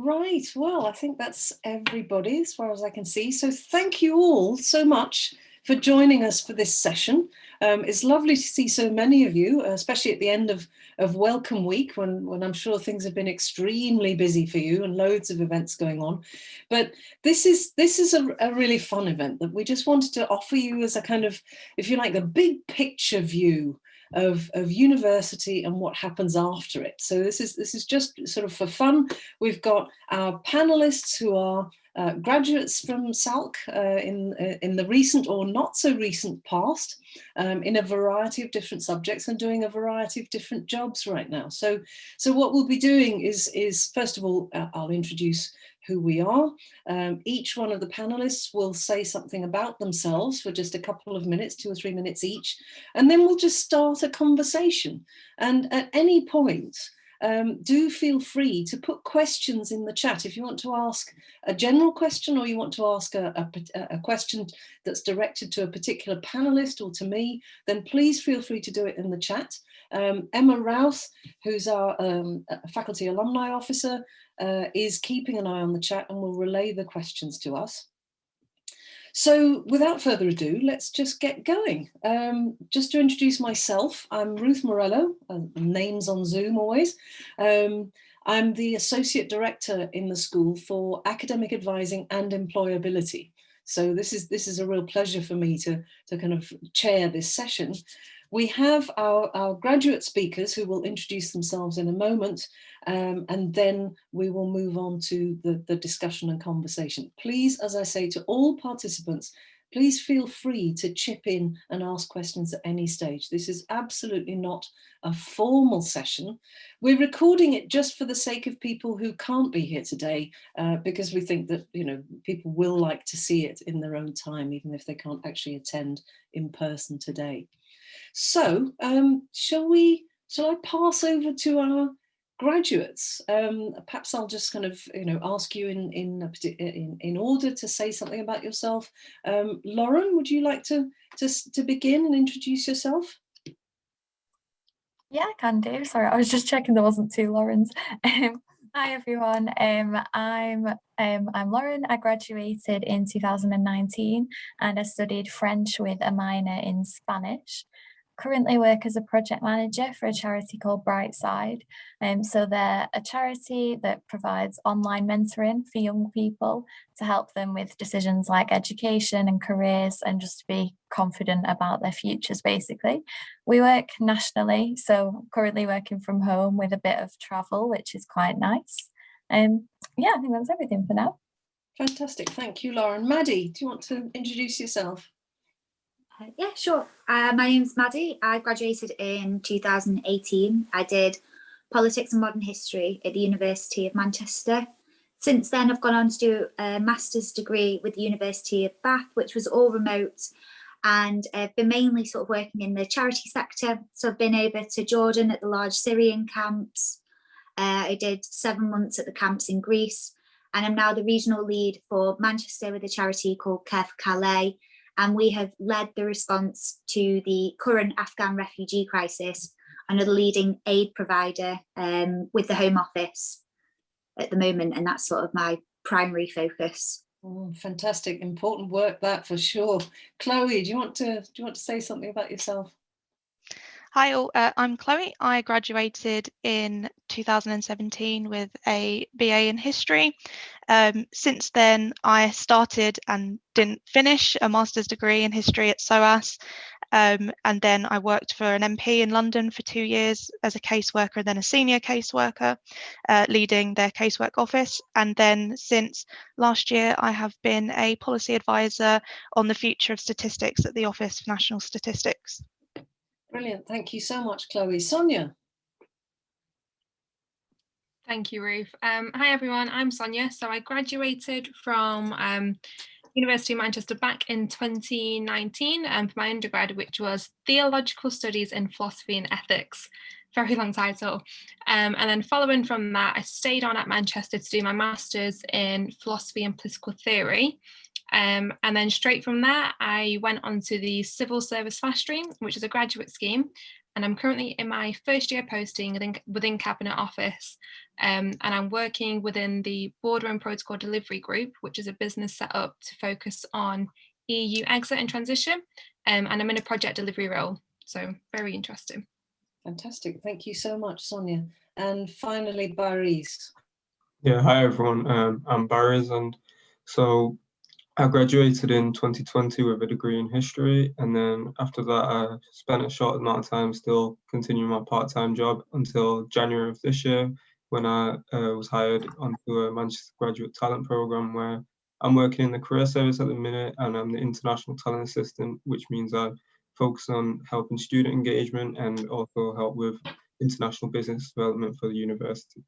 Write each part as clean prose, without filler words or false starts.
Right, well, I think that's everybody as far as I can see. So thank you all so much for joining us for this session. It's lovely to see so many of you, especially at the end of Welcome Week, when I'm sure things have been extremely busy for you and loads of events going on. But this is a really fun event that we just wanted to offer you as a kind of, if you like, the big picture view of university and what happens after it. So this is just sort of for fun. We've got our panelists who are graduates from SALC in the recent or not so recent past, in a variety of different subjects and doing a variety of different jobs right now. So what we'll be doing is first of all, I'll introduce who we are. Each one of the panelists will say something about themselves for just a couple of minutes, 2 or 3 minutes each, and then we'll just start a conversation. And at any point, do feel free to put questions in the chat. If you want to ask a general question or you want to ask a question that's directed to a particular panelist or to me, then please feel free to do it in the chat. Emma Routh, who's our faculty alumni officer, is keeping an eye on the chat and will relay the questions to us. So without further ado, let's just get going. Just to introduce myself, I'm Ruth Morello, names on Zoom always. I'm the Associate Director in the school for Academic Advising and Employability. So this is a real pleasure for me to kind of chair this session. We have our graduate speakers who will introduce themselves in a moment, and then we will move on to the discussion and conversation. Please, as I say to all participants, please feel free to chip in and ask questions at any stage. This is absolutely not a formal session. We're recording it just for the sake of people who can't be here today, because we think that, you know, people will like to see it in their own time, even if they can't actually attend in person today. So shall I pass over to our graduates? Perhaps I'll just kind of, you know, ask you in order to say something about yourself. Lauren, would you like to begin and introduce yourself? Yeah, I can do. Sorry, I was just checking there wasn't two Laurens. Hi everyone. I'm Lauren. I graduated in 2019 and I studied French with a minor in Spanish. Currently work as a project manager for a charity called Brightside. So they're a charity that provides online mentoring for young people to help them with decisions like education and careers and just to be confident about their futures, basically. We work nationally, so currently working from home with a bit of travel, which is quite nice. Yeah, I think that's everything for now. Fantastic, thank you, Lauren. Maddie, do you want to introduce yourself? Yeah, sure. My name's Maddie. I graduated in 2018. I did politics and modern history at the University of Manchester. Since then, I've gone on to do a master's degree with the University of Bath, which was all remote. And I've been mainly sort of working in the charity sector. So I've been over to Jordan at the large Syrian camps. I did 7 months at the camps in Greece. And I'm now the regional lead for Manchester with a charity called Care for Calais. And we have led the response to the current Afghan refugee crisis and are the leading aid provider with the Home Office at the moment. And that's sort of my primary focus. Oh, fantastic, important work that for sure. Chloe, do you want to say something about yourself? Hi all, I'm Chloe. I graduated in 2017 with a BA in history. Since then, I started and didn't finish a master's degree in history at SOAS. And then I worked for an MP in London for 2 years as a caseworker and then a senior caseworker, leading their casework office. And then since last year, I have been a policy advisor on the future of statistics at the Office for National Statistics. Brilliant, thank you so much, Chloe. Sonia. Thank you, Ruth. Hi everyone, I'm Sonia. So I graduated from University of Manchester back in 2019 for my undergrad, which was Theological Studies in Philosophy and Ethics. Very long title. And then following from that, I stayed on at Manchester to do my master's in philosophy and political theory. And then straight from there, I went on to the Civil Service Fast Stream, which is a graduate scheme. And I'm currently in my first year posting within Cabinet Office. And I'm working within the Border and Protocol Delivery Group, which is a business set up to focus on EU exit and transition. And I'm in a project delivery role. So very interesting. Fantastic. Thank you so much, Sonia. And finally, Baris. Yeah, hi everyone. I'm Baris, and so I graduated in 2020 with a degree in history, and then after that I spent a short amount of time still continuing my part-time job until January of this year, when I was hired onto a Manchester Graduate Talent Programme, where I'm working in the career service at the minute, and I'm the International Talent Assistant, which means I focus on helping student engagement and also help with international business development for the university.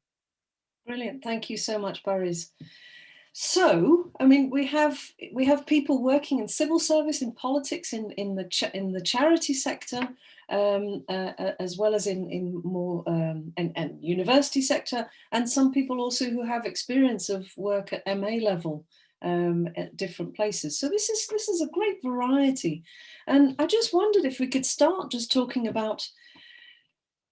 Brilliant. Thank you so much, Baris. So, I mean, we have people working in civil service, in politics, in the charity sector, as well as in more and university sector, and some people also who have experience of work at MA level at different places. So this is a great variety, and I just wondered if we could start just talking about,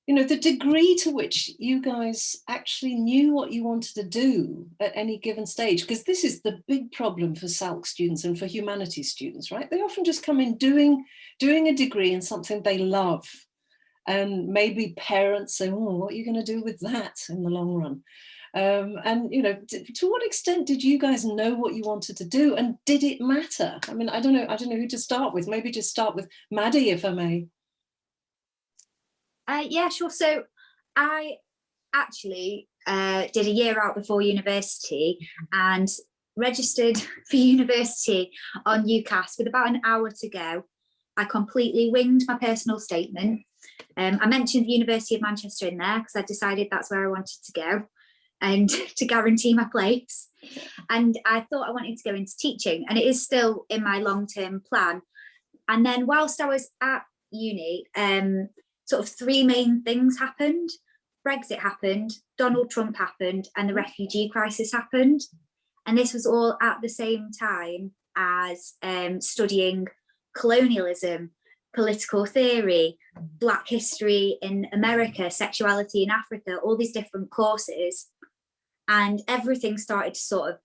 you know, the degree to which you guys actually knew what you wanted to do at any given stage, because this is the big problem for SALC students and for humanities students, right? They often just come in doing a degree in something they love, and maybe parents say, oh, what are you going to do with that in the long run? And, you know, to what extent did you guys know what you wanted to do, and did it matter? I mean, I don't know who to start with. Maybe just start with Maddie, if I may. Yeah, sure. So I actually did a year out before university and registered for university on UCAS with about an hour to go. I completely winged my personal statement. I mentioned the University of Manchester in there because I decided that's where I wanted to go and to guarantee my place. And I thought I wanted to go into teaching, and it is still in my long-term plan. And then whilst I was at uni, sort of three main things happened. Brexit happened, Donald Trump happened, and the refugee crisis happened. And this was all at the same time as studying colonialism, political theory, Black history in America, sexuality in Africa, all these different courses. And everything started to sort of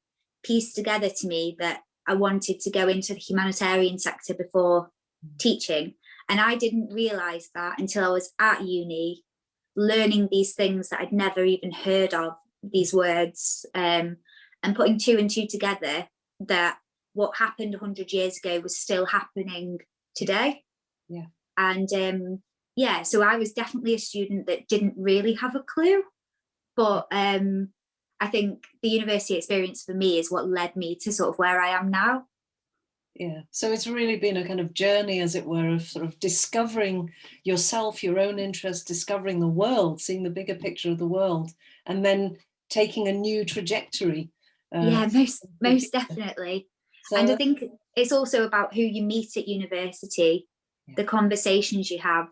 piece together to me that I wanted to go into the humanitarian sector before teaching. And I didn't realise that until I was at uni, learning these things that I'd never even heard of, these words, and putting two and two together, that what happened 100 years ago was still happening today. Yeah. And yeah, so I was definitely a student that didn't really have a clue. But I think the university experience for me is what led me to sort of where I am now. Yeah, so it's really been a kind of journey, as it were, of sort of discovering yourself, your own interests, discovering the world, seeing the bigger picture of the world, and then taking a new trajectory. Yeah, most definitely. So, and I think it's also about who you meet at university. Yeah. The conversations you have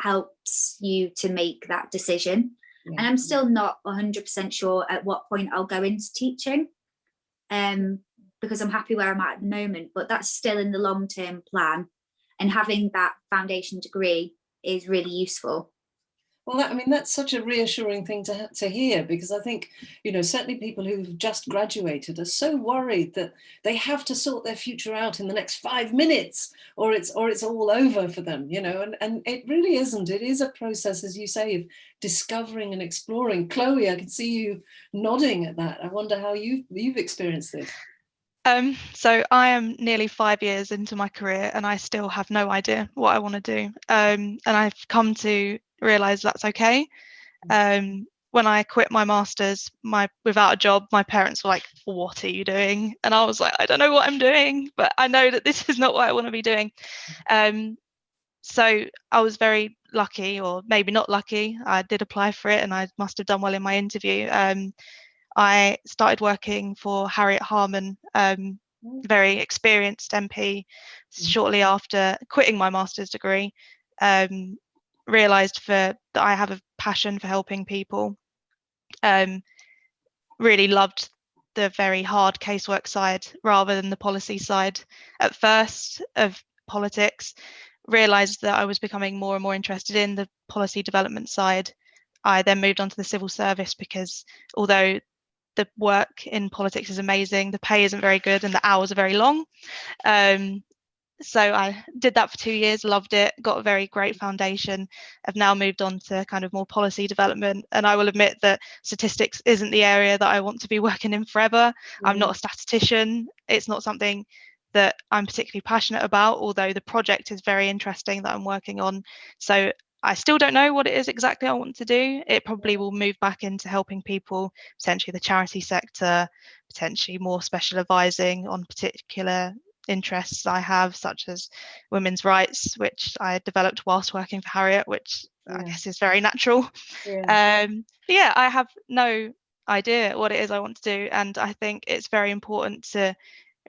helps you to make that decision. Yeah. And I'm still not 100% sure at what point I'll go into teaching. Because I'm happy where I'm at the moment, but that's still in the long-term plan. And having that foundation degree is really useful. Well, I mean, that's such a reassuring thing to hear, because I think, you know, certainly people who've just graduated are so worried that they have to sort their future out in the next 5 minutes, or it's all over for them, you know, and it really isn't. It is a process, as you say, of discovering and exploring. Chloe, I can see you nodding at that. I wonder how you've experienced this. So I am nearly 5 years into my career and I still have no idea what I want to do. And I've come to realise that's okay. When I quit my master's, without a job, my parents were like, what are you doing? And I was like, I don't know what I'm doing, but I know that this is not what I want to be doing. So I was very lucky, or maybe not lucky. I did apply for it and I must have done well in my interview. I started working for Harriet Harman, very experienced MP, shortly after quitting my master's degree. Realised that I have a passion for helping people. Really loved the very hard casework side rather than the policy side at first of politics. Realised that I was becoming more and more interested in the policy development side. I then moved on to the civil service because although the work in politics is amazing, the pay isn't very good and the hours are very long. So I did that for 2 years, loved it, got a very great foundation. I've now moved on to kind of more policy development, and I will admit that statistics isn't the area that I want to be working in forever. I'm not a statistician. It's not something that I'm particularly passionate about, although the project is very interesting that I'm working on. So I still don't know what it is exactly I want to do. It probably will move back into helping people, potentially the charity sector, potentially more special advising on particular interests I have, such as women's rights, which I developed whilst working for Harriet, which I guess is very natural. Yeah, I have no idea what it is I want to do, and I think it's very important to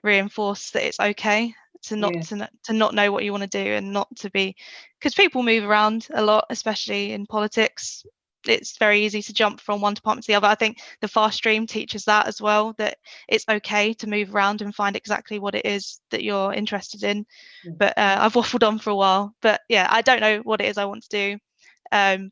reinforce that it's okay to not know what you want to do, and not to be, because people move around a lot, especially in politics. It's very easy to jump from one department to the other. I think the fast stream teaches that as well, that it's okay to move around and find exactly what it is that you're interested in. But I've waffled on for a while, but yeah, I don't know what it is I want to do.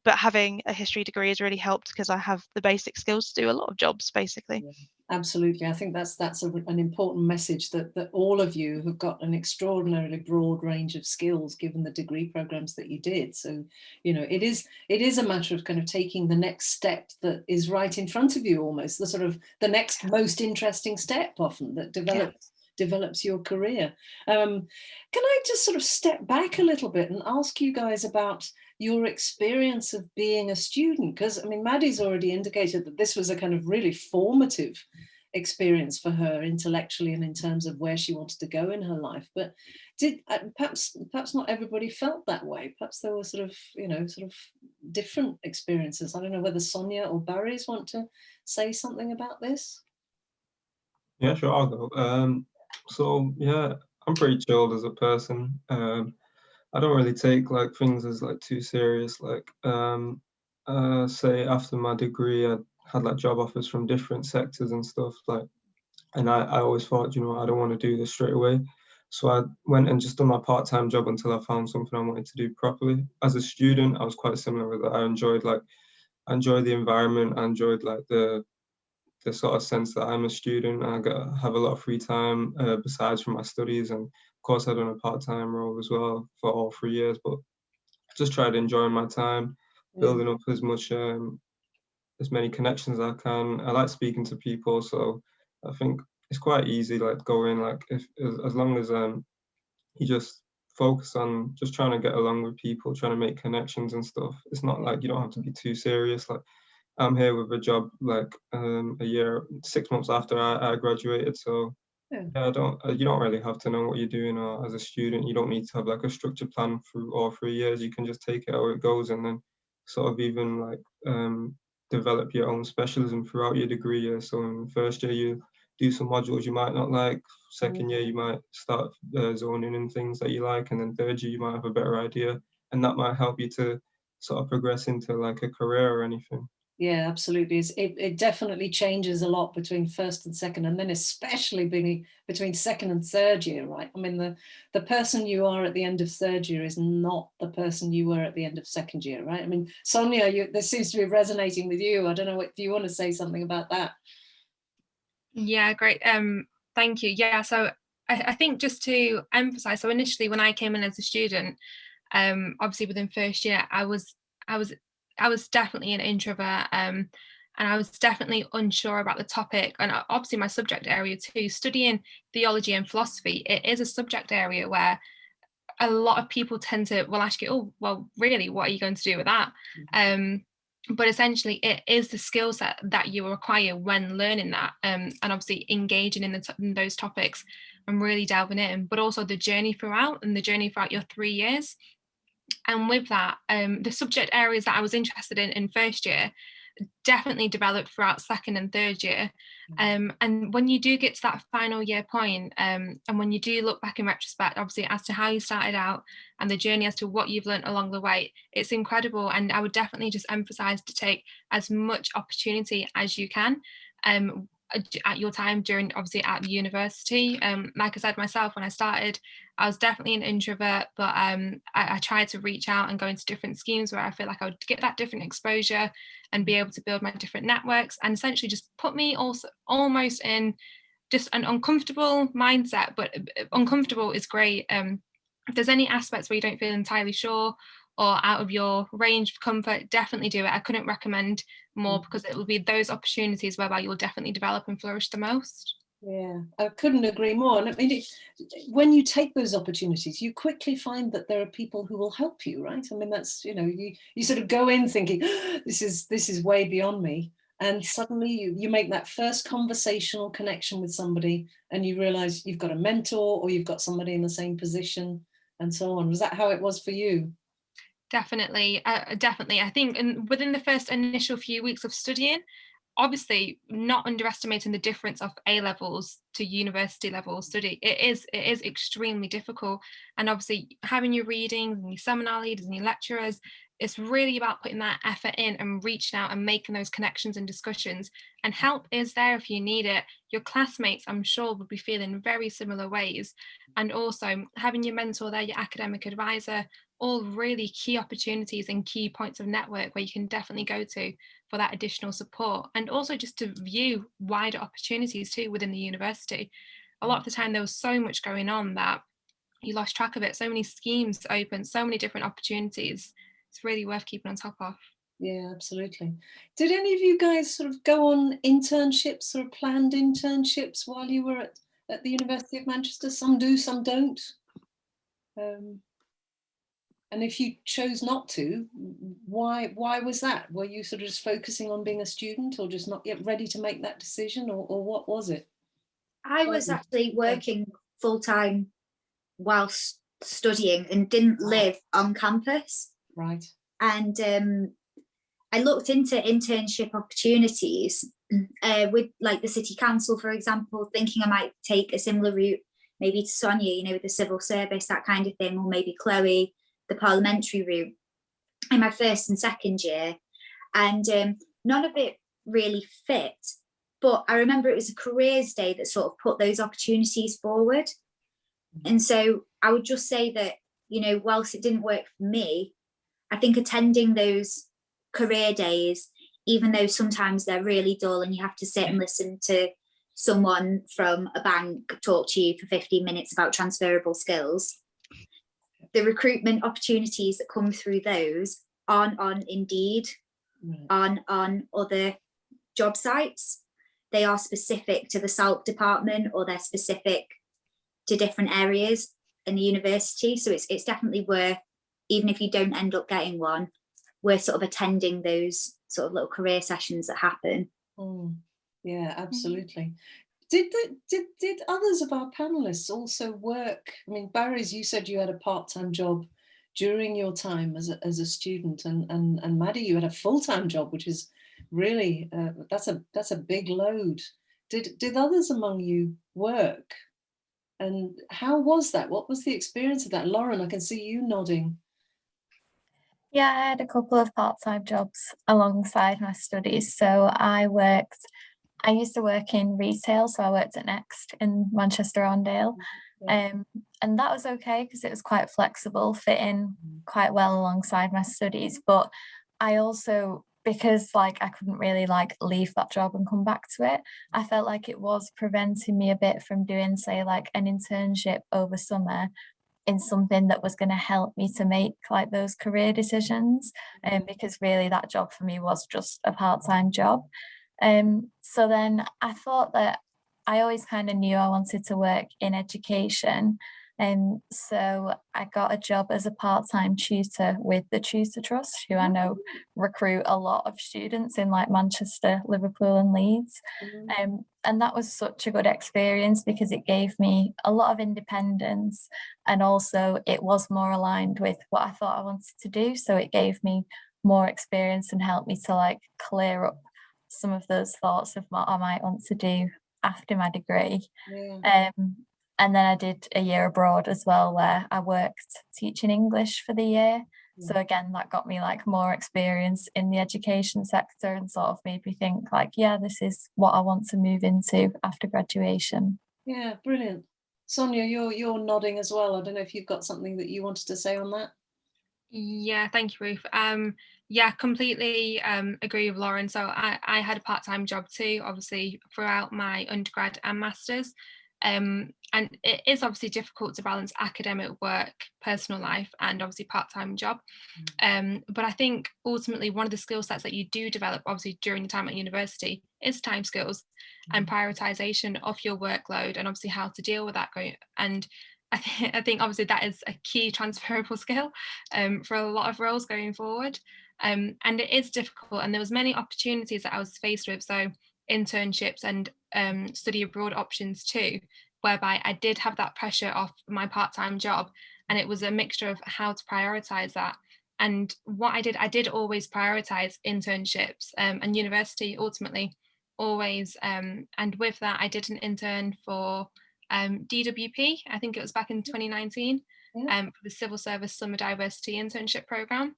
But having a history degree has really helped because I have the basic skills to do a lot of jobs, basically. Absolutely. I think that's an important message, that all of you have got an extraordinarily broad range of skills given the degree programs that you did. So, you know, it is a matter of kind of taking the next step that is right in front of you, almost the sort of the next most interesting step often that develops your career. Can I just sort of step back a little bit and ask you guys about your experience of being a student? Because I mean, Maddie's already indicated that this was a kind of really formative experience for her intellectually and in terms of where she wanted to go in her life. But did perhaps not everybody felt that way? Perhaps there were sort of different experiences. I don't know whether Sonia or Barry's want to say something about this. Yeah, sure, I'll go. So yeah, I'm pretty chilled as a person. I don't really take like things as like too serious. Like say after my degree, I had like job offers from different sectors and stuff. Like, and I always thought, you know, I don't want to do this straight away. So I went and just done my part-time job until I found something I wanted to do properly. As a student, I was quite similar with it. I enjoyed the environment. I enjoyed like the sort of sense that I'm a student. Have a lot of free time besides from my studies, and of course I done a part-time role as well for all 3 years. But I just tried enjoying my time, building up as many connections as I can. I like speaking to people, so I think it's quite easy. Like going like if as long as you just focus on just trying to get along with people, trying to make connections and stuff. It's not like you don't have to be too serious. Like I'm here with a job like a year, 6 months after I graduated. So yeah, you don't really have to know what you're doing, or as a student, you don't need to have like a structured plan through all 3 years. You can just take it how it goes, and then sort of even like develop your own specialism throughout your degree year. So in first year, you do some modules you might not like. Second year, you might start zoning in things that you like, and then third year, you might have a better idea, and that might help you to sort of progress into like a career or anything. Yeah, absolutely. It definitely changes a lot between first and second, and then especially between second and third year, right? I mean, the person you are at the end of third year is not the person you were at the end of second year, right? I mean, Sonia, this seems to be resonating with you. I don't know, do you want to say something about that? Yeah, great. Thank you. Yeah, so I think just to emphasize, so initially when I came in as a student, obviously within first year, I was definitely an introvert, and I was definitely unsure about the topic, and obviously my subject area too. Studying theology and philosophy, it is a subject area where a lot of people tend to ask you, oh, well, really, what are you going to do with that? But essentially, it is the skill set that you require when learning that, and obviously engaging in those topics and really delving in, but also the journey throughout your 3 years. And with that, the subject areas that I was interested in first year definitely developed throughout second and third year. And when you do get to that final year point, and when you do look back in retrospect, obviously as to how you started out and the journey as to what you've learned along the way, it's incredible. And I would definitely just emphasize to take as much opportunity as you can. at your time during, obviously, at the university. Like I said myself, when I started, I was definitely an introvert, but I tried to reach out and go into different schemes where I feel like I would get that different exposure and be able to build my different networks, and essentially just put me also almost in just an uncomfortable mindset. But uncomfortable is great. If there's any aspects where you don't feel entirely sure or out of your range of comfort, definitely do it. I couldn't recommend more, because it will be those opportunities whereby you'll definitely develop and flourish the most. Yeah, I couldn't agree more. And I mean, when you take those opportunities, you quickly find that there are people who will help you, right? I mean, that's, you know, you sort of go in thinking, this is way beyond me. And suddenly you make that first conversational connection with somebody, and you realize you've got a mentor or you've got somebody in the same position and so on. Was that how it was for you? Definitely, definitely. I think within the first initial few weeks of studying, obviously not underestimating the difference of A levels to university level study, it is extremely difficult. And obviously having your readings and your seminar leaders and your lecturers, it's really about putting that effort in and reaching out and making those connections and discussions. And help is there if you need it. Your classmates, I'm sure, would be feeling very similar ways. And also having your mentor there, your academic advisor, all really key opportunities and key points of network where you can definitely go to for that additional support, and also just to view wider opportunities too within the university. A lot of the time there was so much going on that you lost track of it, so many schemes open, so many different opportunities. It's really worth keeping on top of. Yeah, absolutely. Did any of you guys sort of go on internships or planned internships while you were at the University of Manchester? Some do, some don't. And if you chose not to, why was that? Were you sort of just focusing on being a student, or just not yet ready to make that decision, or what was it? I was actually working full-time whilst studying and didn't live on campus. Right. And I looked into internship opportunities with like the city council, for example, thinking I might take a similar route, maybe to Sonia, you know, with the civil service, that kind of thing, or maybe Chloe, the parliamentary route, in my first and second year. And none of it really fit. But I remember it was a careers day that sort of put those opportunities forward. And so I would just say that, you know, whilst it didn't work for me, I think attending those career days, even though sometimes they're really dull and you have to sit and listen to someone from a bank talk to you for 15 minutes about transferable skills, the recruitment opportunities that come through those aren't on Indeed, on other job sites. They are specific to the SALC department, or they're specific to different areas in the university. So it's definitely worth, even if you don't end up getting one, we're sort of attending those sort of little career sessions that happen. Yeah, absolutely. Did others of our panelists also work? I mean, Barry's, you said you had a part-time job during your time as a student, and Maddie, you had a full-time job, which is really that's a big load. Did others among you work? And how was that? What was the experience of that? Lauren, I can see you nodding. Yeah, I had a couple of part-time jobs alongside my studies. So I used to work in retail, so I worked at Next in Manchester Arndale. And that was okay because it was quite flexible, fitting quite well alongside my studies. But I also, because like I couldn't really like leave that job and come back to it, I felt like it was preventing me a bit from doing, say, like an internship over summer in something that was going to help me to make like those career decisions. Because really that job for me was just a part-time job. So then I thought that I always kind of knew I wanted to work in education. And so I got a job as a part-time tutor with the Tutor Trust, who I know recruit a lot of students in like Manchester, Liverpool and Leeds. And that was such a good experience because it gave me a lot of independence, and also it was more aligned with what I thought I wanted to do. So it gave me more experience and helped me to like clear up some of those thoughts of what I might want to do after my degree. And then I did a year abroad as well, where I worked teaching English for the year. So again, that got me like more experience in the education sector and sort of made me think like, yeah, this is what I want to move into after graduation. Yeah, brilliant. Sonia, you're nodding as well. I don't know if you've got something that you wanted to say on that. Yeah, thank you, Ruth. Yeah, completely agree with Lauren. So I had a part-time job too, obviously throughout my undergrad and masters. And it is obviously difficult to balance academic work, personal life, and obviously part-time job. But I think ultimately one of the skill sets that you do develop obviously during your time at university is time skills and prioritization of your workload, and obviously how to deal with that going. And I think obviously that is a key transferable skill for a lot of roles going forward. And it is difficult, and there was many opportunities that I was faced with, so internships and study abroad options too, whereby I did have that pressure of my part-time job, and it was a mixture of how to prioritize that. And what I did always prioritize internships and university ultimately always. And with that, I did an intern for DWP, I think it was back in 2019, for the Civil Service Summer Diversity Internship Programme.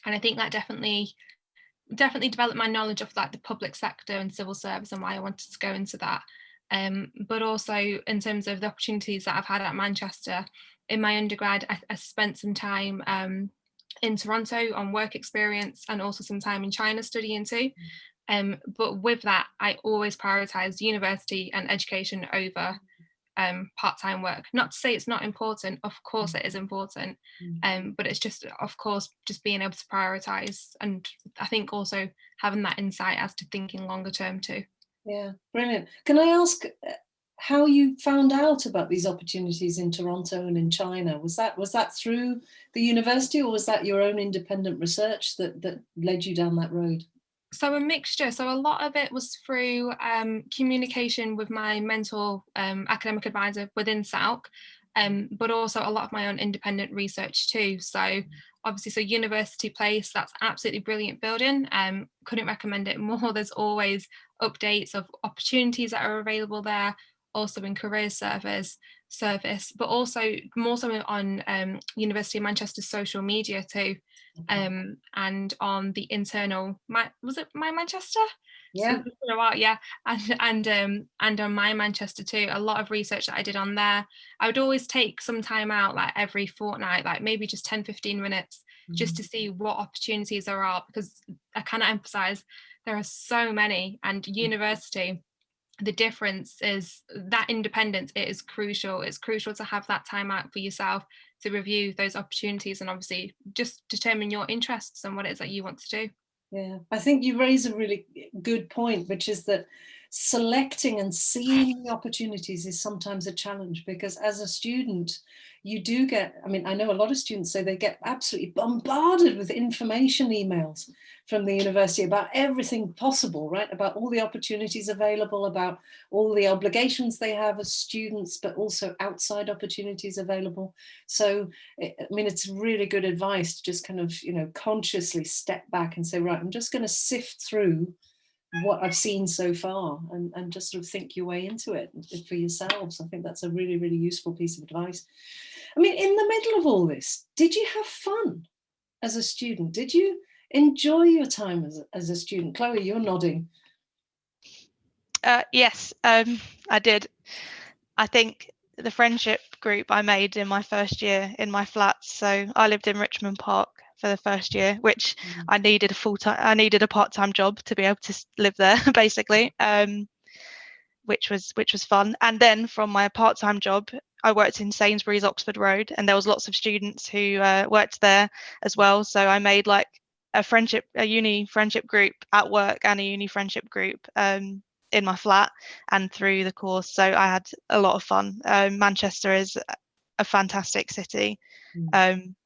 And I think that definitely developed my knowledge of like the public sector and civil service and why I wanted to go into that. But also in terms of the opportunities that I've had at Manchester, in my undergrad, I spent some time in Toronto on work experience and also some time in China studying too. But with that, I always prioritized university and education over part-time work. Not to say it's not important, of course it is important, but it's just, of course, just being able to prioritize, and I think also having that insight as to thinking longer term too. Yeah, brilliant. Can I ask how you found out about these opportunities in Toronto and in China? Was that through the university, or was that your own independent research that led you down that road? So a mixture. So a lot of it was through communication with my mentor academic advisor within SALC, but also a lot of my own independent research too. So obviously, so University Place, that's absolutely brilliant building. Couldn't recommend it more. There's always updates of opportunities that are available there, also in career service, but also more so on University of Manchester's social media too. And on the internal, was it My Manchester? Yeah. So, yeah, and on My Manchester too, a lot of research that I did on there. I would always take some time out, like every fortnight, like maybe just 10-15 minutes, just to see what opportunities there are, because I kind of emphasize there are so many, and university, the difference is that independence. It is crucial. It's crucial to have that time out for yourself to review those opportunities and obviously just determine your interests and what it is that you want to do. Yeah, I think you raise a really good point, which is that selecting and seeing the opportunities is sometimes a challenge, because as a student, you do get, I mean, I know a lot of students say they get absolutely bombarded with information emails from the university about everything possible, right? About all the opportunities available, about all the obligations they have as students, but also outside opportunities available. So, I mean, it's really good advice to just kind of, consciously step back and say, right, I'm just going to sift through what I've seen so far and just sort of think your way into it for yourselves. I think that's a really, really useful piece of advice. I mean, in the middle of all this, did you have fun as a student? Did you enjoy your time as a student? Chloe, you're nodding. Yes, I did. I think the friendship group I made in my first year in my flats. So I lived in Richmond Park for the first year, which I needed a part-time job to be able to live there, basically, which was fun. And then from my part-time job, I worked in Sainsbury's Oxford Road, and there was lots of students who worked there as well. So I made like a uni friendship group at work and a uni friendship group in my flat and through the course. So I had a lot of fun. Manchester is a fantastic city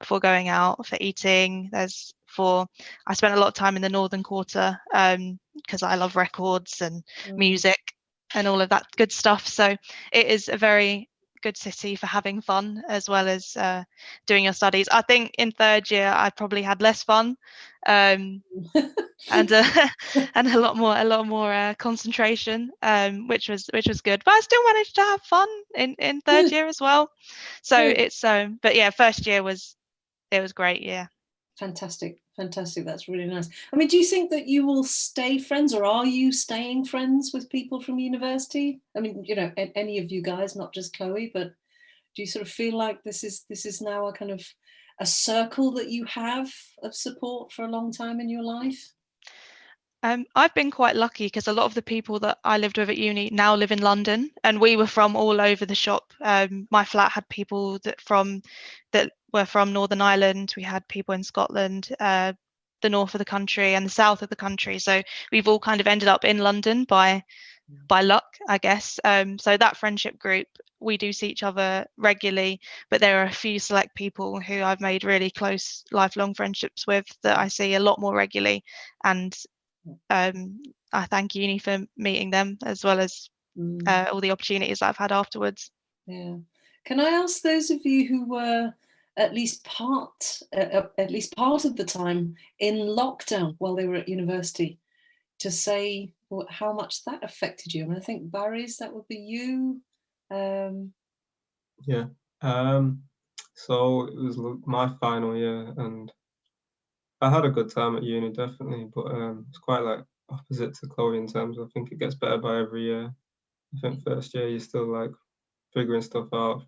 for going out, for eating. I spent a lot of time in the Northern Quarter because I love records and music and all of that good stuff. So it is a very good city for having fun as well as doing your studies. I think in third year I probably had less fun and a lot more concentration, which was good, but I still managed to have fun in third year as well. So it's but yeah, first year was great. Yeah. Fantastic, fantastic. That's really nice. I mean, do you think that you will stay friends, or are you staying friends with people from university? I mean, you know, any of you guys, not just Chloe, but do you sort of feel like this is now a kind of a circle that you have of support for a long time in your life? I've been quite lucky because a lot of the people that I lived with at uni now live in London, and we were from all over the shop. My flat had people that were from Northern Ireland. We had people in Scotland, the north of the country and the south of the country. So we've all kind of ended up in London by luck, I guess. So that friendship group, we do see each other regularly, but there are a few select people who I've made really close lifelong friendships with that I see a lot more regularly. And I thank uni for meeting them, as well as all the opportunities I've had afterwards. Yeah. Can I ask those of you who were at least part of the time in lockdown while they were at university to say how much that affected you? I mean, I think Barry's, that would be you. Yeah. So it was my final year, and I had a good time at uni, definitely, but it's quite like opposite to Chloe in terms of I think it gets better by every year. I think first year you're still like figuring stuff out,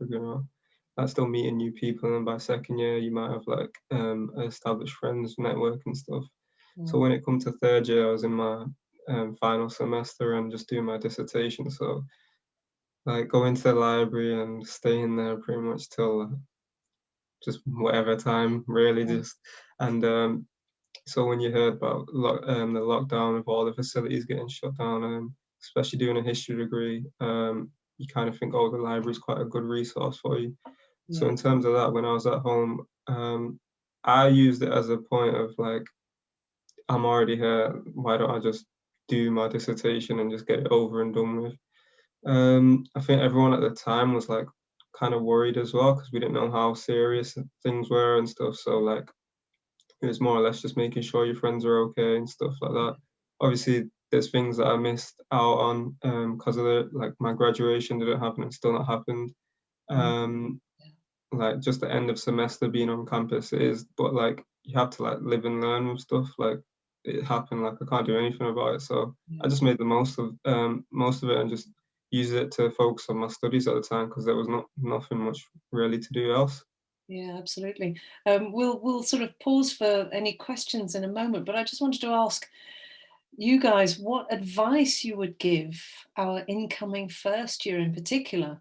like still meeting new people, and by second year you might have like established friends, network and stuff. So when it comes to third year, I was in my final semester and just doing my dissertation. So like going to the library and staying there pretty much till just whatever time, really, just and so when you heard about the lockdown of all the facilities getting shut down, especially doing a history degree, you kind of think, oh, the library is quite a good resource for you. So in terms of that, when I was at home, I used it as a point of like, I'm already here, why don't I just do my dissertation and just get it over and done with? I think everyone at the time was like kind of worried as well because we didn't know how serious things were and stuff. So like it was more or less just making sure your friends are okay and stuff like that. Obviously, there's things that I missed out on because of like my graduation didn't happen and still not happened. Like just the end of semester being on campus is, but like you have to like live and learn with stuff. Like it happened, like I can't do anything about it. So I just made the most of it and just used it to focus on my studies at the time because there was nothing much really to do else. Yeah, absolutely. We'll sort of pause for any questions in a moment, but I just wanted to ask you guys what advice you would give our incoming first year in particular,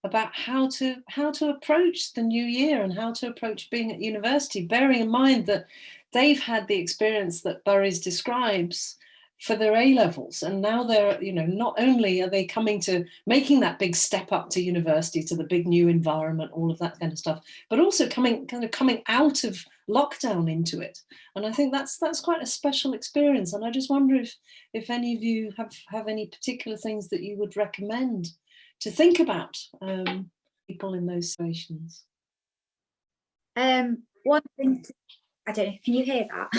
about how to approach the new year and how to approach being at university, bearing in mind that they've had the experience that Burries describes for their A levels, and now they're, you know, not only are they coming to making that big step up to university, to the big new environment, all of that kind of stuff, but also coming out of lockdown into it. And I think that's quite a special experience. And I just wonder if any of you have any particular things that you would recommend to think about, people in those situations. One thing, I don't know, can you hear that?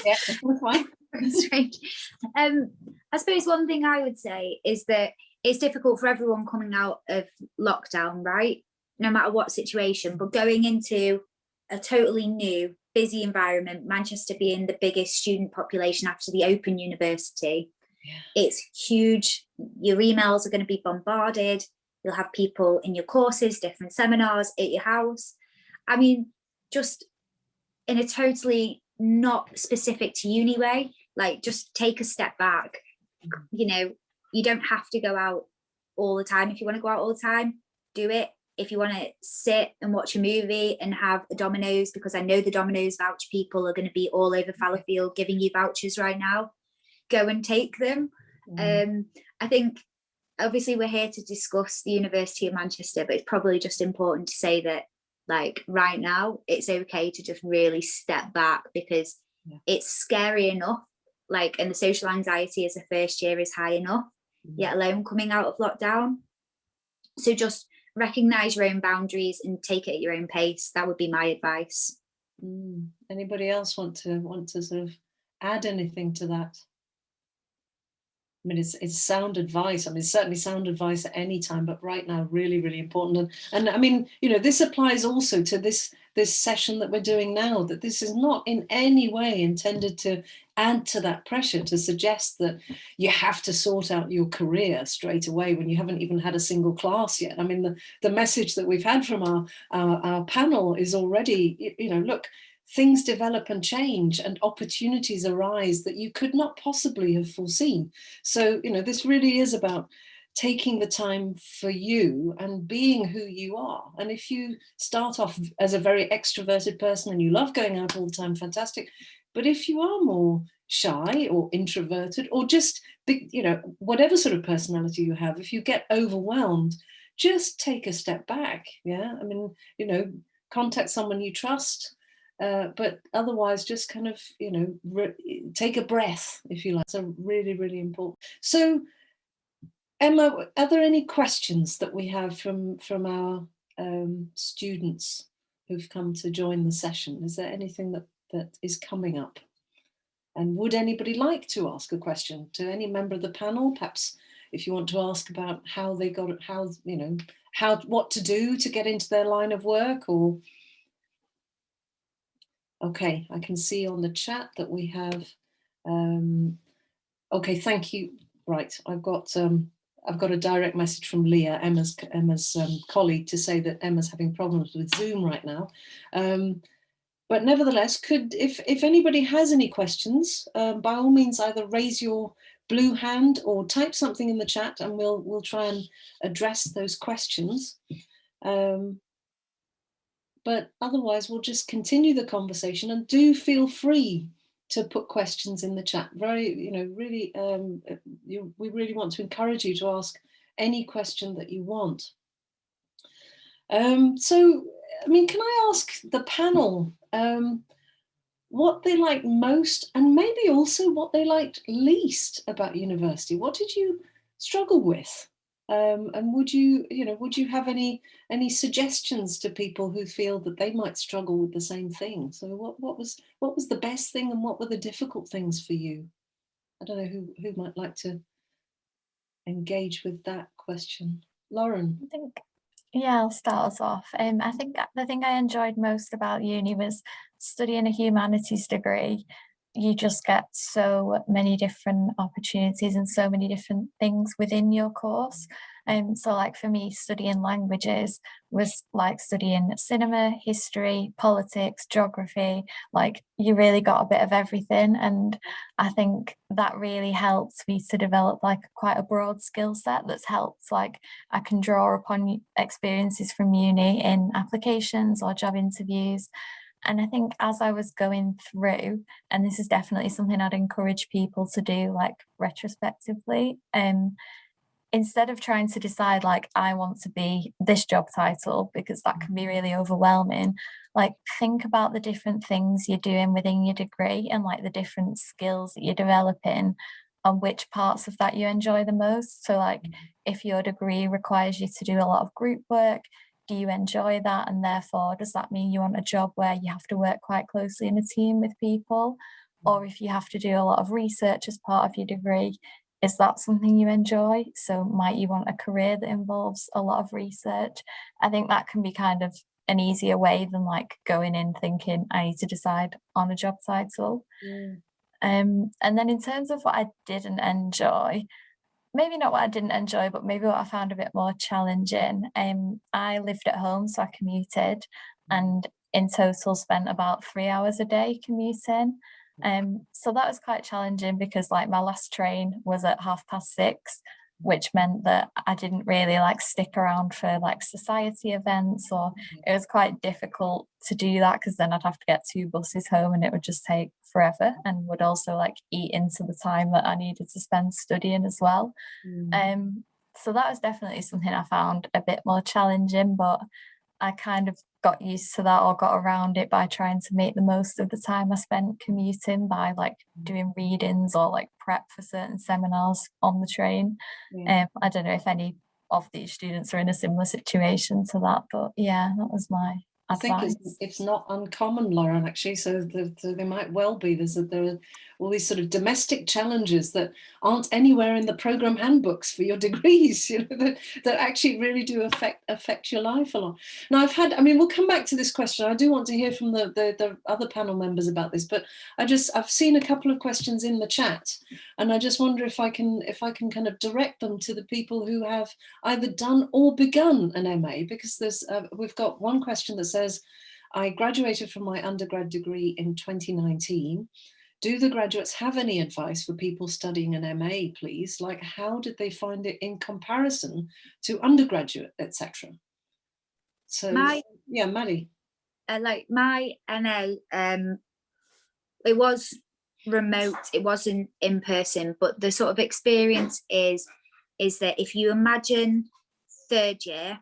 Yeah, that's fine. Strange. I suppose one thing I would say is that it's difficult for everyone coming out of lockdown, right? No matter what situation, but going into a totally new, busy environment, Manchester being the biggest student population after the Open University, it's huge. Your emails are going to be bombarded. You'll have people in your courses, different seminars at your house. I mean, just in a totally not specific to uni way, like just take a step back. You know, you don't have to go out all the time. If you want to go out all the time, do it. If you want to sit and watch a movie and have a Domino's, because I know the Domino's voucher people are going to be all over Fallowfield giving you vouchers right now, go and take them. I think obviously we're here to discuss the University of Manchester, but it's probably just important to say that like right now it's okay to just really step back, because it's scary enough, like, and the social anxiety as a first year is high enough, yet alone coming out of lockdown. So just recognize your own boundaries and take it at your own pace. That would be my advice. Anybody else want to sort of add anything to that? I mean, it's sound advice. I mean, it's certainly sound advice at any time, but right now, really, really important. And I mean, you know, this applies also to this session that we're doing now, that this is not in any way intended to add to that pressure, to suggest that you have to sort out your career straight away when you haven't even had a single class yet. I mean, the message that we've had from our panel is already, you know, look, things develop and change and opportunities arise that you could not possibly have foreseen. So, you know, this really is about taking the time for you and being who you are. And if you start off as a very extroverted person and you love going out all the time, fantastic. But if you are more shy or introverted, or just, you know, whatever sort of personality you have, if you get overwhelmed, just take a step back. Yeah. I mean, you know, contact someone you trust. But otherwise, just kind of, you know, take a breath, if you like. So really, really important. So, Emma, are there any questions that we have from our students who've come to join the session? Is there anything that is coming up? And would anybody like to ask a question to any member of the panel? Perhaps if you want to ask about how they got it, how, you know, what to do to get into their line of work, or... Okay, I can see on the chat that we have, okay, thank you. Right, I've got a direct message from Leah, Emma's colleague, to say that Emma's having problems with Zoom right now. But nevertheless, if anybody has any questions, by all means, either raise your blue hand or type something in the chat, and we'll try and address those questions. But otherwise, we'll just continue the conversation, and do feel free to put questions in the chat. Very, you know, really, we really want to encourage you to ask any question that you want. So, I mean, can I ask the panel what they like most, and maybe also what they liked least about university? What did you struggle with? And would you have any suggestions to people who feel that they might struggle with the same thing? So what was the best thing, and what were the difficult things for you? I don't know who might like to engage with that question. Lauren. I think, yeah, I'll start us off. I think the thing I enjoyed most about uni was studying a humanities degree. You just get so many different opportunities and so many different things within your course. So like for me, studying languages was like studying cinema, history, politics, geography. Like you really got a bit of everything. And I think that really helped me to develop like quite a broad skill set that's helped, like I can draw upon experiences from uni in applications or job interviews. And I think as I was going through, and this is definitely something I'd encourage people to do like retrospectively, instead of trying to decide like I want to be this job title, because that can be really overwhelming, like think about the different things you're doing within your degree and like the different skills that you're developing and which parts of that you enjoy the most. So like if your degree requires you to do a lot of group work, do you enjoy that? And therefore, does that mean you want a job where you have to work quite closely in a team with people? Or if you have to do a lot of research as part of your degree, is that something you enjoy? So might you want a career that involves a lot of research? I think that can be kind of an easier way than like going in thinking I need to decide on a job title. And then in terms of what I didn't enjoy, maybe not what I didn't enjoy, but maybe what I found a bit more challenging. I lived at home, so I commuted, and in total spent about 3 hours a day commuting. So that was quite challenging because like my last train was at 6:30, which meant that I didn't really like stick around for like society events, or it was quite difficult to do that because then I'd have to get 2 buses home and it would just take forever, and would also like eat into the time that I needed to spend studying as well. So that was definitely something I found a bit more challenging, but I kind of got used to that, or got around it by trying to make the most of the time I spent commuting by like doing readings or like prep for certain seminars on the train. I don't know if any of these students are in a similar situation to that, but yeah, that was my I think advice. it's not uncommon, Lauren, actually. So there might well be. There are all these sort of domestic challenges that aren't anywhere in the program handbooks for your degrees, you know, that actually really do affect your life a lot. Now I mean, we'll come back to this question. I do want to hear from the other panel members about this, but I've seen a couple of questions in the chat, and I just wonder if I can kind of direct them to the people who have either done or begun an MA, because we've got one question that says, I graduated from my undergrad degree in 2019. Do the graduates have any advice for people studying an MA, please? Like, how did they find it in comparison to undergraduate, etc.? So, yeah, Maddie. Like my MA, it was remote, it wasn't in person, but the sort of experience is that if you imagine third year,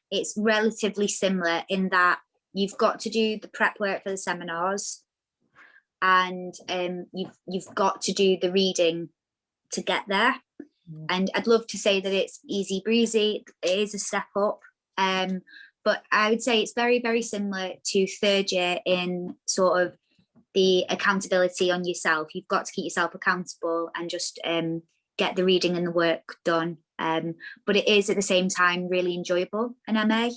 it's relatively similar in that you've got to do the prep work for the seminars, and you've got to do the reading to get there. And I'd love to say that it's easy breezy. It is a step up, but I would say it's very, very similar to third year in sort of the accountability on yourself. You've got to keep yourself accountable and just get the reading and the work done. But it is at the same time really enjoyable, an MA,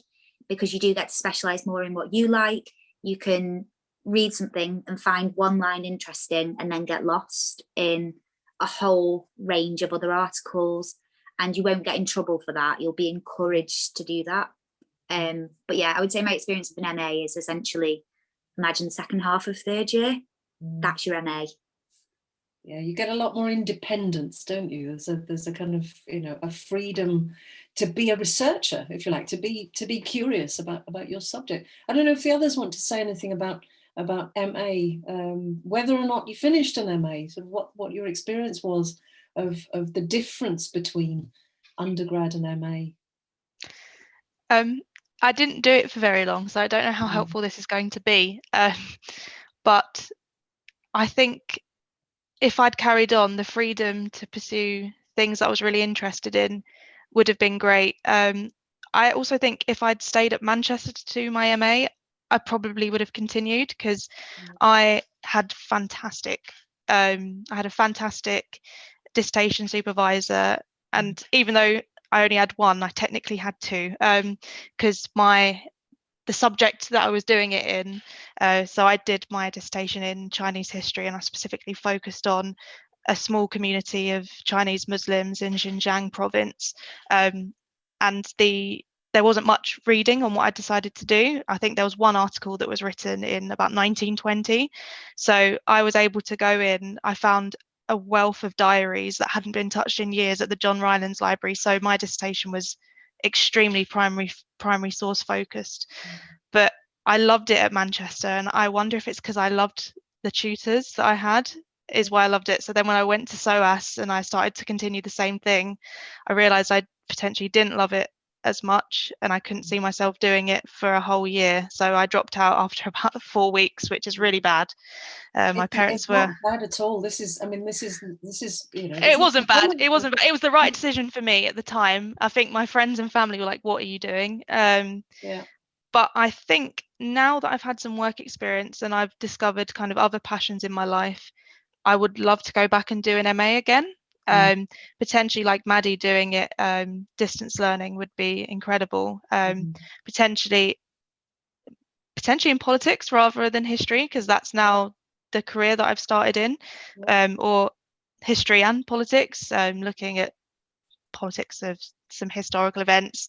because you do get to specialise more in what you like. You can read something and find one line interesting and then get lost in a whole range of other articles, and you won't get in trouble for that. You'll be encouraged to do that. But yeah, I would say my experience of an MA is essentially, imagine the second half of third year. That's your MA. Yeah, you get a lot more independence, don't you? There's a kind of, you know, a freedom to be a researcher, if you like, to be curious about your subject. I don't know if the others want to say anything about MA, whether or not you finished an MA, sort of what your experience was of the difference between undergrad and MA. I didn't do it for very long, so I don't know how helpful this is going to be. But I think if I'd carried on, the freedom to pursue things that I was really interested in would have been great. I also think if I'd stayed at Manchester to do my MA, I probably would have continued, because I had a fantastic dissertation supervisor, and even though I only had one, I technically had two, because the subject that I was doing it in, so I did my dissertation in Chinese history, and I specifically focused on a small community of Chinese Muslims in Xinjiang province, and there wasn't much reading on what I decided to do. I think there was one article that was written in about 1920, so I was able to go in. I found a wealth of diaries that hadn't been touched in years at the John Rylands Library, so my dissertation was extremely primary source focused. But I loved it at Manchester, and I wonder if it's because I loved the tutors that I had is why I loved it. So then when I went to SOAS and I started to continue the same thing, I realized I potentially didn't love it as much, and I couldn't see myself doing it for a whole year. So I dropped out after about 4 weeks, which is really bad. My parents were not bad at all. This is, you know, it wasn't bad. It wasn't bad. It was the right decision for me at the time. I think my friends and family were like, what are you doing? Yeah. But I think now that I've had some work experience and I've discovered kind of other passions in my life, I would love to go back and do an MA again. Potentially like Maddie doing it, distance learning would be incredible. Potentially in politics rather than history, because that's now the career that I've started in, or history and politics, looking at politics of some historical events.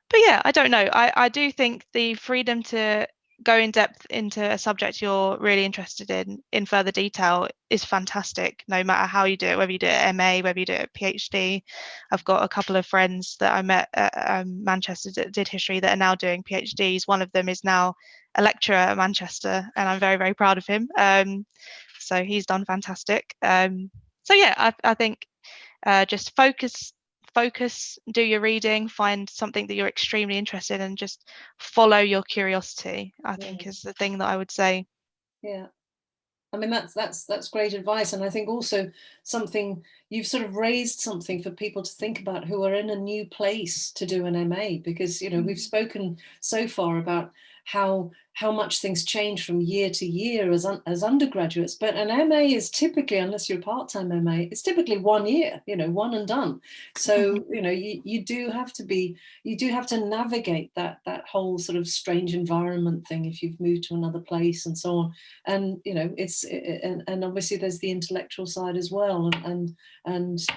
But yeah, I don't know. I do think the freedom to go in depth into a subject you're really interested in further detail is fantastic, no matter how you do it, whether you do it at MA, whether you do it at PhD. I've got a couple of friends that I met at Manchester that did history that are now doing PhDs. One of them is now a lecturer at Manchester, and I'm very, very proud of him. So he's done fantastic. So yeah, I think just focus, do your reading, find something that you're extremely interested in, and just follow your curiosity, I think is the thing that I would say. Yeah. I mean, that's great advice. And I think also something, you've sort of raised something for people to think about who are in a new place to do an MA, because, you know, we've spoken so far about how much things change from year to year as undergraduates, but an MA is typically, unless you're a part-time MA, it's typically 1 year, you know, one and done. So, you know, you do have to navigate that whole sort of strange environment thing if you've moved to another place and so on. And, you know, and obviously there's the intellectual side as well. And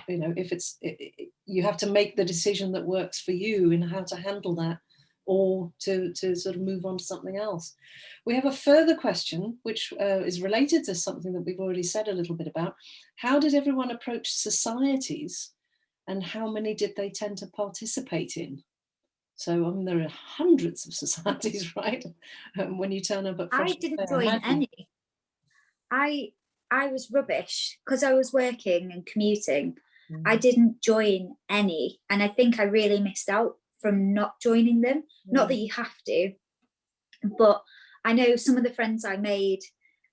you know, if you have to make the decision that works for you in how to handle that, or to sort of move on to something else. We have a further question, which is related to something that we've already said a little bit about. How did everyone approach societies, and how many did they tend to participate in? So, I mean, there are hundreds of societies, right? When you turn up at I didn't join any. I was rubbish because I was working and commuting. I didn't join any, and I think I really missed out from not joining them. Not that you have to, but I know some of the friends I made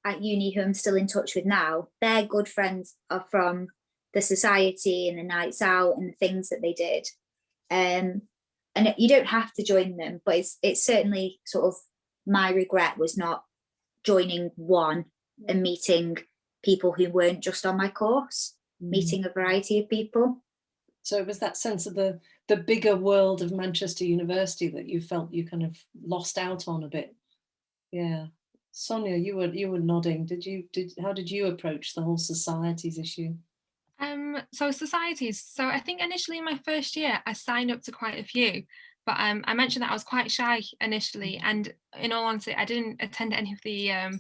at uni who I'm still in touch with now, their good friends are from the society and the nights out and the things that they did. And you don't have to join them, but it's certainly sort of my regret was not joining one and meeting people who weren't just on my course, meeting a variety of people. So it was that sense of the bigger world of Manchester University that you felt you kind of lost out on a bit. Yeah. Sonia, you were nodding. How did you approach the whole societies issue? So societies. So I think initially in my first year, I signed up to quite a few, but I mentioned that I was quite shy initially, and in all honesty, I didn't attend any of the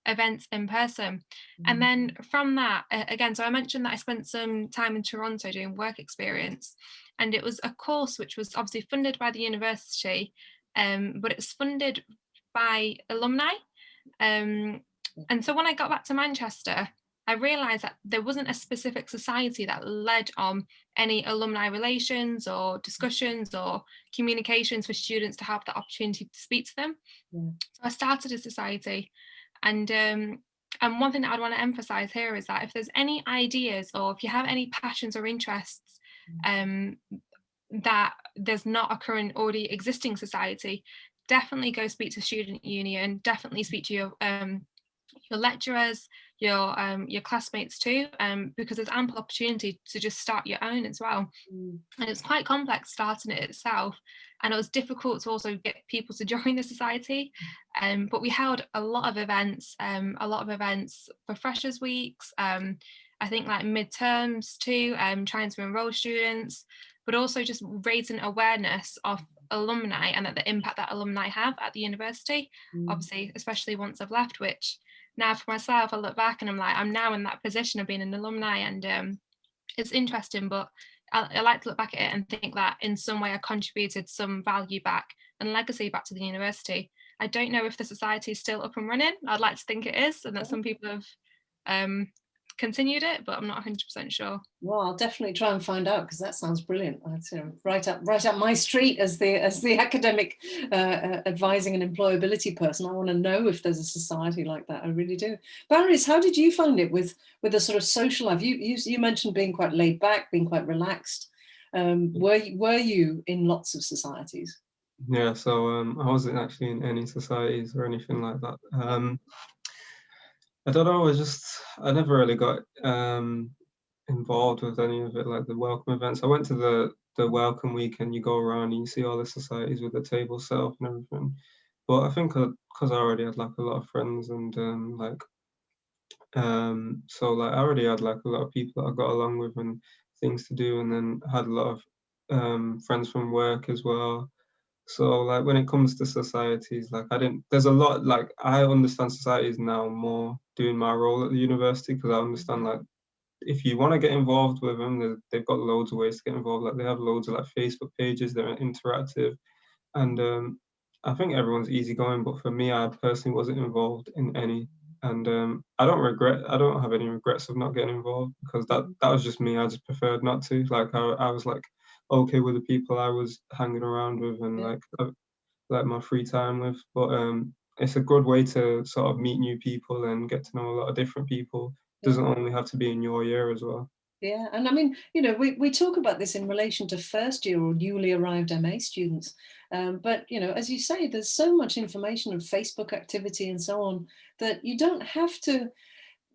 events in person. And then from that, again, so I mentioned that I spent some time in Toronto doing work experience, and it was a course which was obviously funded by the university, but it's funded by alumni. And so when I got back to Manchester, I realised that there wasn't a specific society that led on any alumni relations or discussions or communications for students to have the opportunity to speak to them. So I started a society, and one thing that I'd want to emphasise here is that if there's any ideas or if you have any passions or interests that there's not a current already existing society, definitely go speak to student union, definitely speak to your lecturers, your classmates too, because there's ample opportunity to just start your own as well. And it's quite complex starting it itself, and it was difficult to also get people to join the society, but we held a lot of events for freshers weeks, I think like midterms too, trying to enroll students, but also just raising awareness of alumni and the impact that alumni have at the university, obviously, especially once I've left, which now for myself, I look back and I'm like, I'm now in that position of being an alumni, and it's interesting, but I like to look back at it and think that in some way I contributed some value back and legacy back to the university. I don't know if the society is still up and running. I'd like to think it is, and that some people have continued it, but I'm not 100% sure. Well, I'll definitely try and find out, because that sounds brilliant. That's right up my street as the academic advising and employability person. I want to know if there's a society like that. I really do. Barris, how did you find it with a sort of social life? You mentioned being quite laid back, being quite relaxed. Were you in lots of societies? Yeah, so I wasn't actually in any societies or anything like that. I don't know, I never really got involved with any of it, like the welcome events. I went to the welcome week, and you go around and you see all the societies with the table set up and everything. But I think because I already had like a lot of friends, and so like I already had like a lot of people that I got along with and things to do, and then I had a lot of friends from work as well. So like when it comes to societies, like there's a lot, like I understand societies now more doing my role at the university, because I understand like if you want to get involved with them, they've got loads of ways to get involved. Like they have loads of like Facebook pages, they're interactive, and I think everyone's easygoing. But for me, I personally wasn't involved in any, and I don't have any regrets of not getting involved, because that was just me. I just preferred not to. Like I was like okay with the people I was hanging around with and like my free time with, but it's a good way to sort of meet new people and get to know a lot of different people. Doesn't only have to be in your year as well. Yeah, and I mean, you know, we talk about this in relation to first year or newly arrived MA students, but, you know, as you say, there's so much information of Facebook activity and so on that you don't have to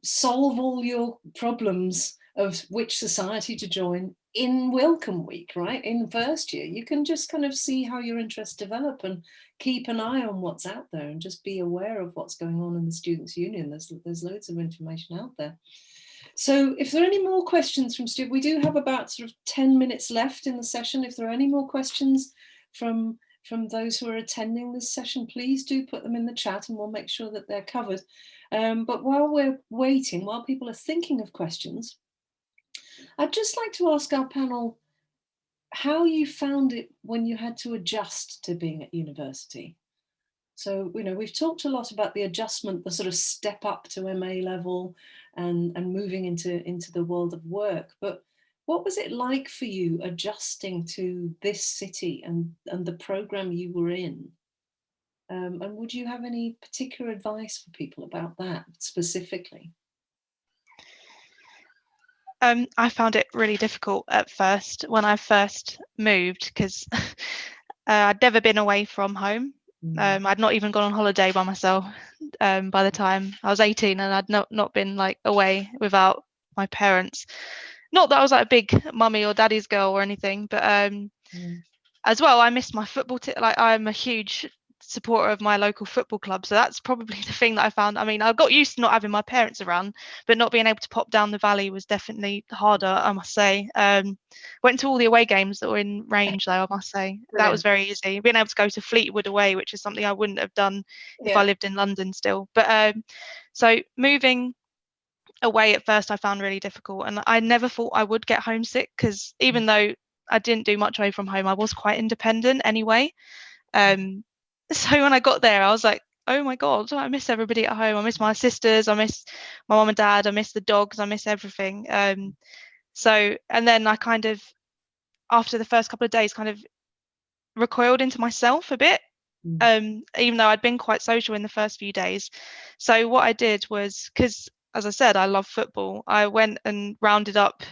solve all your problems of which society to join in welcome week, right? In first year, you can just kind of see how your interests develop and keep an eye on what's out there and just be aware of what's going on in the Students' Union. There's loads of information out there. So if there are any more questions from students, we do have about sort of 10 minutes left in the session. If there are any more questions from those who are attending this session, please do put them in the chat and we'll make sure that they're covered. But while we're waiting, while people are thinking of questions, I'd just like to ask our panel how you found it when you had to adjust to being at university. So, you know, we've talked a lot about the adjustment, the sort of step up to MA level and moving into the world of work. But what was it like for you adjusting to this city and the program you were in? And would you have any particular advice for people about that specifically? I found it really difficult at first when I first moved because I'd never been away from home. I'd not even gone on holiday by myself by the time I was 18, and I'd not been like away without my parents. Not that I was like a big mummy or daddy's girl or anything, but as well, I missed my football. Like I'm a huge supporter of my local football club, so that's probably the thing that I found. I mean, I got used to not having my parents around, but not being able to pop down the valley was definitely harder, I must say. Went to all the away games that were in range, though, I must say. That was very easy. Being able to go to Fleetwood away, which is something I wouldn't have done if I lived in London still. But so moving away at first I found really difficult, and I never thought I would get homesick, because even though I didn't do much away from home, I was quite independent anyway. So when I got there, I was like, oh my God, I miss everybody at home. I miss my sisters, I miss my mum and dad, I miss the dogs, I miss everything. So, and then I kind of, after the first couple of days, kind of recoiled into myself a bit, even though I'd been quite social in the first few days. So what I did was, because as I said, I love football, I went and rounded up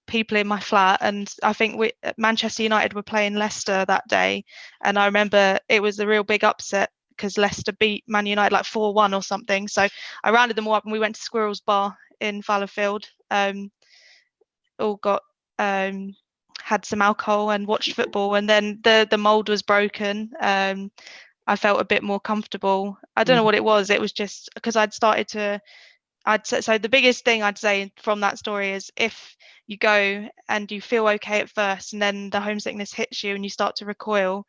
people in my flat, and I think Manchester United were playing Leicester that day, and I remember it was a real big upset because Leicester beat Man United like 4-1 or something. So I rounded them all up and we went to Squirrel's Bar in Fallowfield, all got had some alcohol and watched football, and then the mold was broken. I felt a bit more comfortable. I don't know what it was. It was just because I'd started to, so the biggest thing I'd say from that story is, if you go and you feel okay at first and then the homesickness hits you and you start to recoil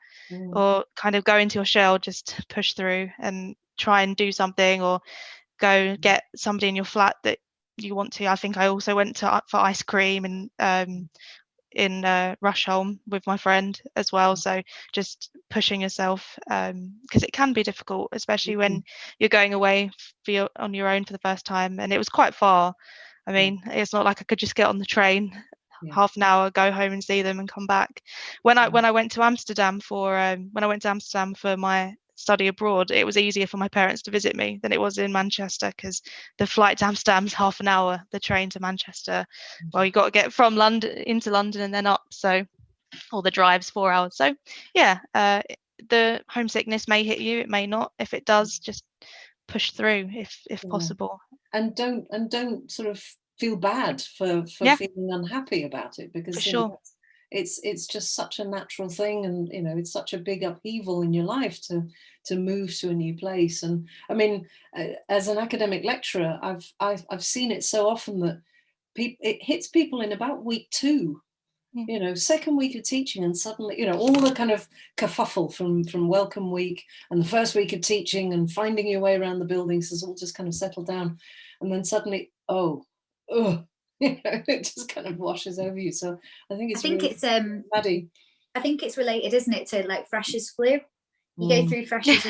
or kind of go into your shell, just push through and try and do something, or go get somebody in your flat that you want to. I think I also went for ice cream and in Rushholme with my friend as well. So just pushing yourself, because it can be difficult, especially when you're going away on your own for the first time, and it was quite far. I mean, it's not like I could just get on the train, half an hour, go home and see them and come back. When I went to Amsterdam for my study abroad, it was easier for my parents to visit me than it was in Manchester, because the flight to Amsterdam's half an hour, the train to Manchester, well, you got to get from London into London and then up, so, or the drive's 4 hours. So yeah, the homesickness may hit you, it may not. If it does, just push through if possible, and don't sort of feel bad for feeling unhappy about it, because for sure, it's just such a natural thing, and you know, it's such a big upheaval in your life to move to a new place. And I mean, as an academic lecturer, I've seen it so often that it hits people in about week 2, you know, second week of teaching, and suddenly, you know, all the kind of kerfuffle from welcome week and the first week of teaching and finding your way around the buildings has all just kind of settled down, and then suddenly, you know, it just kind of washes over you. So I think it's Maddie. I think it's related, isn't it, to like freshers flu? You go through freshers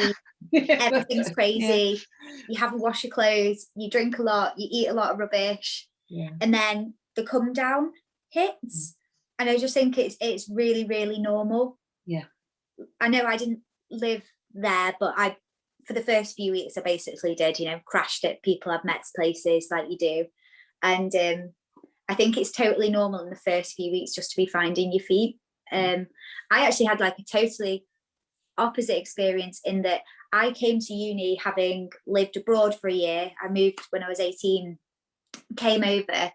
week, everything's crazy. You haven't washed your clothes, you drink a lot, you eat a lot of rubbish, and then the come down hits. And I just think it's really, really normal. Yeah. I know I didn't live there, but I for the first few weeks, I basically did, crashed at people I've met places like you do. And I think it's totally normal in the first few weeks just to be finding your feet. I actually had like a totally opposite experience in that I came to uni having lived abroad for a year. I moved when I was 18, came over,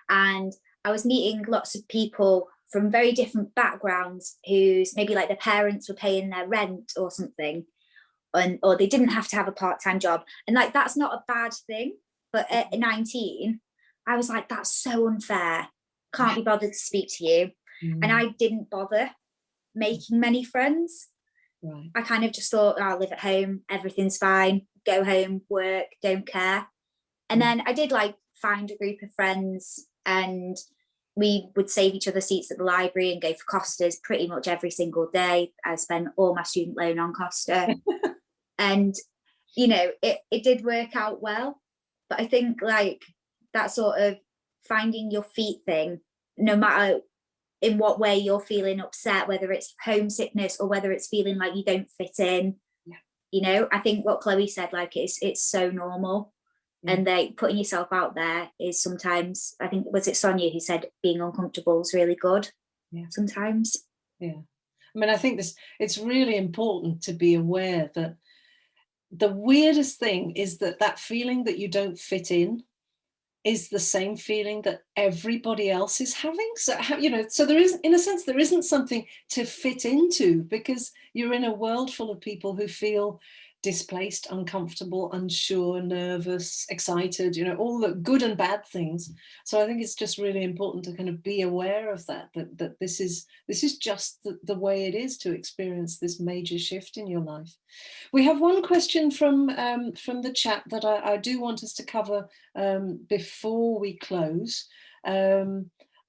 and I was meeting lots of people from very different backgrounds whose maybe like their parents were paying their rent or something, or they didn't have to have a part-time job. And like, that's not a bad thing. But at 19, I was like, that's so unfair. Can't be bothered to speak to you. And I didn't bother making many friends. Right. I kind of just thought, I'll live at home, everything's fine, go home, work, don't care. And then I did like find a group of friends, and we would save each other seats at the library and go for Costas pretty much every single day. I spent all my student loan on Costa. And, it did work out well. But I think like that sort of finding your feet thing, no matter in what way you're feeling upset, whether it's homesickness or whether it's feeling like you don't fit in, I think what Chloe said, like it's so normal. And putting yourself out there is sometimes, I think, was it Sonia who said being uncomfortable is really good sometimes. Yeah. I mean, I think it's really important to be aware that the weirdest thing is that feeling that you don't fit in is the same feeling that everybody else is having. So, so there is, in a sense, there isn't something to fit into, because you're in a world full of people who feel displaced, uncomfortable, unsure, nervous, excited, all the good and bad things. So I think it's just really important to kind of be aware of that this is just the way it is to experience this major shift in your life. We have one question from the chat that I do want us to cover before we close.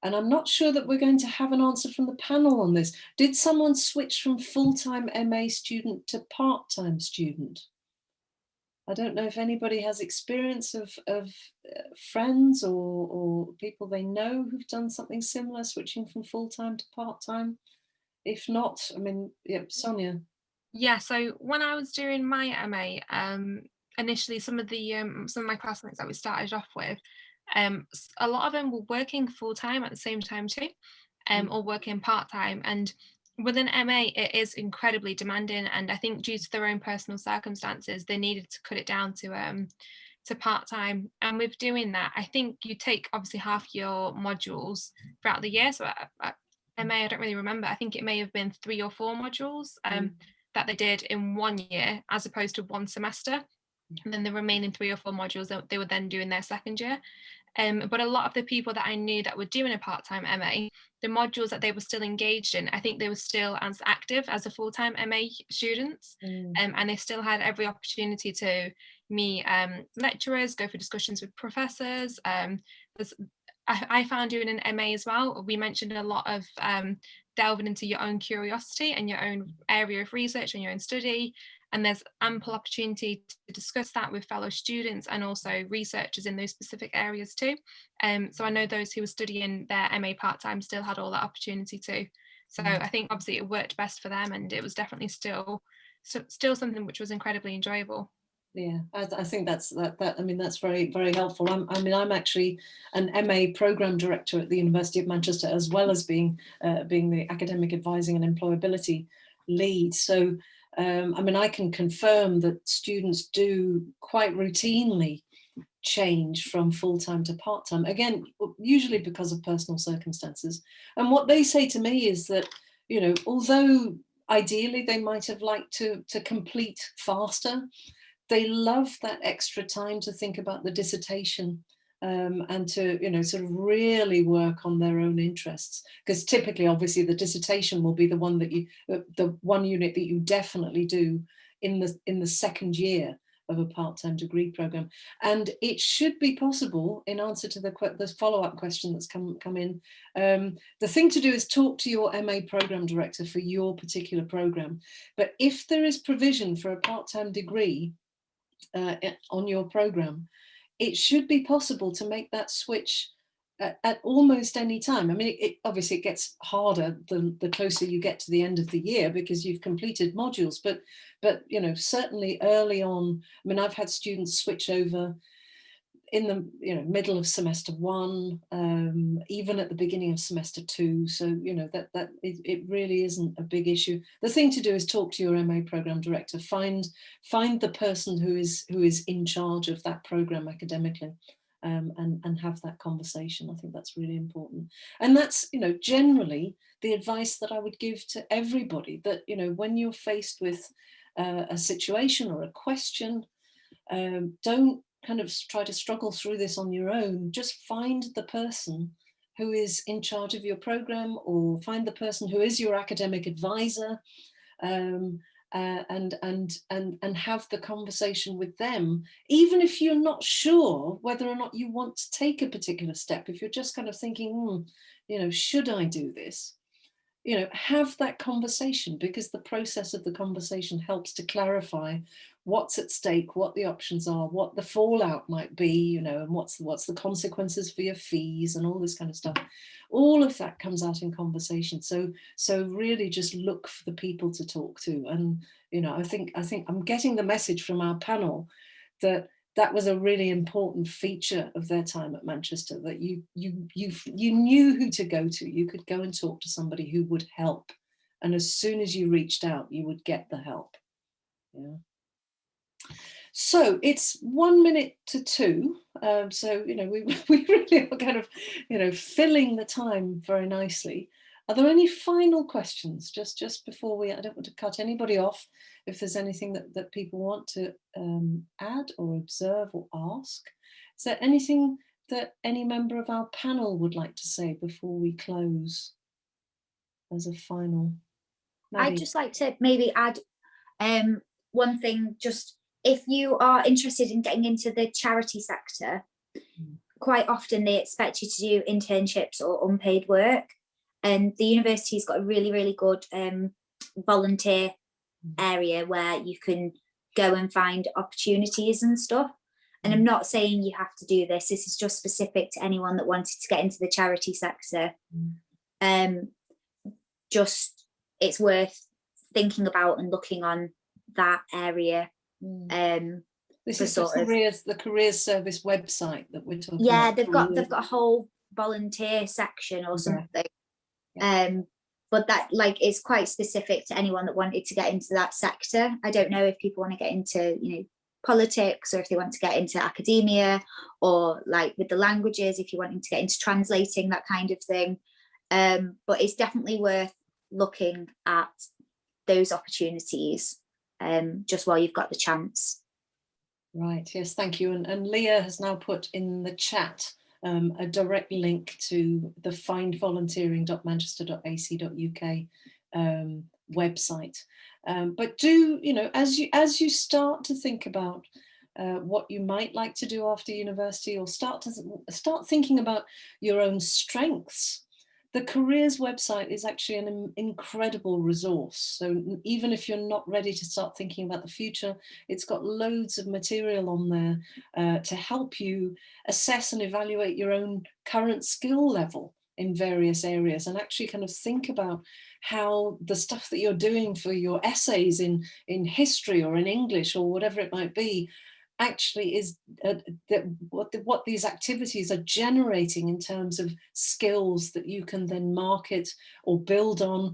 And I'm not sure that we're going to have an answer from the panel on this. Did someone switch from full-time MA student to part-time student? I don't know if anybody has experience of friends or people they know who've done something similar, switching from full-time to part-time. If not, I mean, Sonia. Yeah, so when I was doing my MA, initially some of my classmates that we started off with, a lot of them were working full-time at the same time too, or working part-time. And with an MA, it is incredibly demanding, and I think due to their own personal circumstances, they needed to cut it down to part-time. And with doing that, I think you take obviously half your modules throughout the year. So at MA, I don't really remember, I think it may have been 3 or 4 modules that they did in 1 year as opposed to 1 semester. And then the remaining 3 or 4 modules that they were then doing their second year. But a lot of the people that I knew that were doing a part-time MA, the modules that they were still engaged in, I think they were still as active as the full-time MA students. And they still had every opportunity to meet lecturers, go for discussions with professors. I found doing an MA as well, we mentioned a lot of delving into your own curiosity and your own area of research and your own study. And there's ample opportunity to discuss that with fellow students and also researchers in those specific areas too. So I know those who were studying their MA part-time still had all that opportunity too. So I think obviously it worked best for them, and it was definitely still something which was incredibly enjoyable. Yeah, I think that's I mean, that's very, very helpful. I'm actually an MA program director at the University of Manchester, as well as being the academic advising and employability lead. So I mean, I can confirm that students do quite routinely change from full-time to part-time, again, usually because of personal circumstances. And what they say to me is that, although ideally they might have liked to complete faster, they love that extra time to think about the dissertation and to, sort of really work on their own interests. Because typically, obviously, the dissertation will be the one that the one unit that you definitely do in the second year of a part-time degree program. And it should be possible, in answer to the follow-up question that's come in, the thing to do is talk to your MA program director for your particular program. But if there is provision for a part-time degree on your program, it should be possible to make that switch at almost any time. I mean, it obviously it gets harder the closer you get to the end of the year because you've completed modules, but you know, certainly early on. I mean, I've had students switch over in the middle of semester 1, even at the beginning of semester 2. So it really isn't a big issue. The thing to do is talk to your MA program director, find the person who is in charge of that program academically, and have that conversation. I think that's really important. And that's generally the advice that I would give to everybody, that when you're faced with a situation or a question, don't kind of try to struggle through this on your own. Just find the person who is in charge of your program, or find the person who is your academic advisor, and have the conversation with them, even if you're not sure whether or not you want to take a particular step. If you're just kind of thinking, should I do this? Have that conversation, because the process of the conversation helps to clarify what's at stake, what the options are, what the fallout might be, and what's the consequences for your fees and all this kind of stuff. All of that comes out in conversation. So really just look for the people to talk to. And I think I'm getting the message from our panel that was a really important feature of their time at Manchester, that you knew who to go to. You could go and talk to somebody who would help, and as soon as you reached out, you would get the help. Yeah. So it's 1 minute to 2. So we really are kind of filling the time very nicely. Are there any final questions just before I don't want to cut anybody off. If there's anything that people want to add or observe or ask, is there anything that any member of our panel would like to say before we close as a final? Maddie? I'd just like to maybe add one thing. Just if you are interested in getting into the charity sector, quite often they expect you to do internships or unpaid work. And the university's got a really, really good volunteer area where you can go and find opportunities and stuff. And I'm not saying you have to do this. This is just specific to anyone that wanted to get into the charity sector. Just it's worth thinking about and looking on that area. This is the careers service website that we're talking about. Yeah, they've got a whole volunteer section or something. But that is quite specific to anyone that wanted to get into that sector. I don't know if people want to get into politics, or if they want to get into academia, or with the languages, if you're wanting to get into translating, that kind of thing. But it's definitely worth looking at those opportunities just while you've got the chance. Right, yes, thank you. And Leah has now put in the chat a direct link to the findvolunteering.manchester.ac.uk website. But do, as you start to think about what you might like to do after university, or start thinking about your own strengths, the careers website is actually an incredible resource. So even if you're not ready to start thinking about the future, it's got loads of material on there to help you assess and evaluate your own current skill level in various areas, and actually kind of think about how the stuff that you're doing for your essays in history or in English or whatever it might be actually is what these activities are generating in terms of skills that you can then market or build on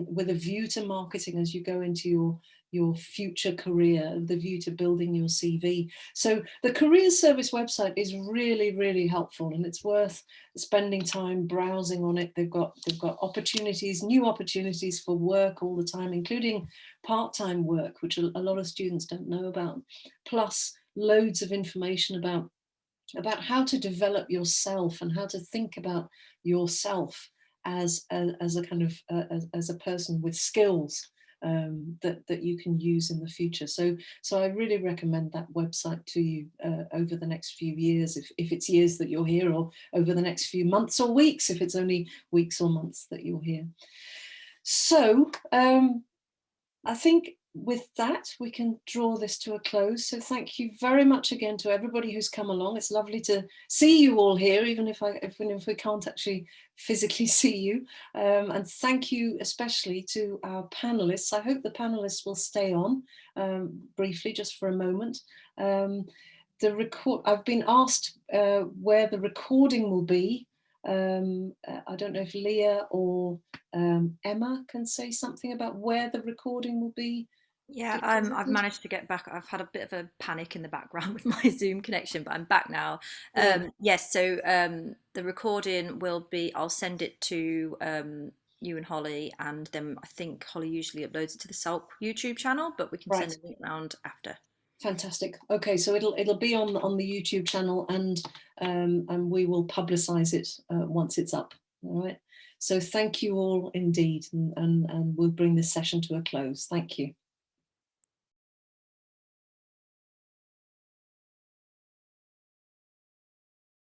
with a view to marketing as you go into your future career, the view to building your CV. So the careers service website is really, really helpful, and it's worth spending time browsing on it. They've got opportunities, new opportunities for work all the time, including part-time work, which a lot of students don't know about, plus loads of information about how to develop yourself and how to think about yourself as a kind of as a person with skills that you can use in the future. So I really recommend that website to you over the next few years, if it's years that you're here, or over the next few months or weeks, if it's only weeks or months that you're here. So I think with that, we can draw this to a close. So thank you very much again to everybody who's come along. It's lovely to see you all here, even if we can't actually physically see you. And thank you especially to our panelists. I hope the panelists will stay on briefly, just for a moment. I've been asked where the recording will be. I don't know if Leah or Emma can say something about where the recording will be. Yeah, I've managed to get back. I've had a bit of a panic in the background with my Zoom connection, but I'm back now. Yes, so the recording will be, I'll send it to you and Holly, and then I think Holly usually uploads it to the SALC YouTube channel, but we can send a link round after. Fantastic. Okay, so it'll be on the YouTube channel, and we will publicize it once it's up. All right. So thank you all indeed, and we'll bring this session to a close. Thank you.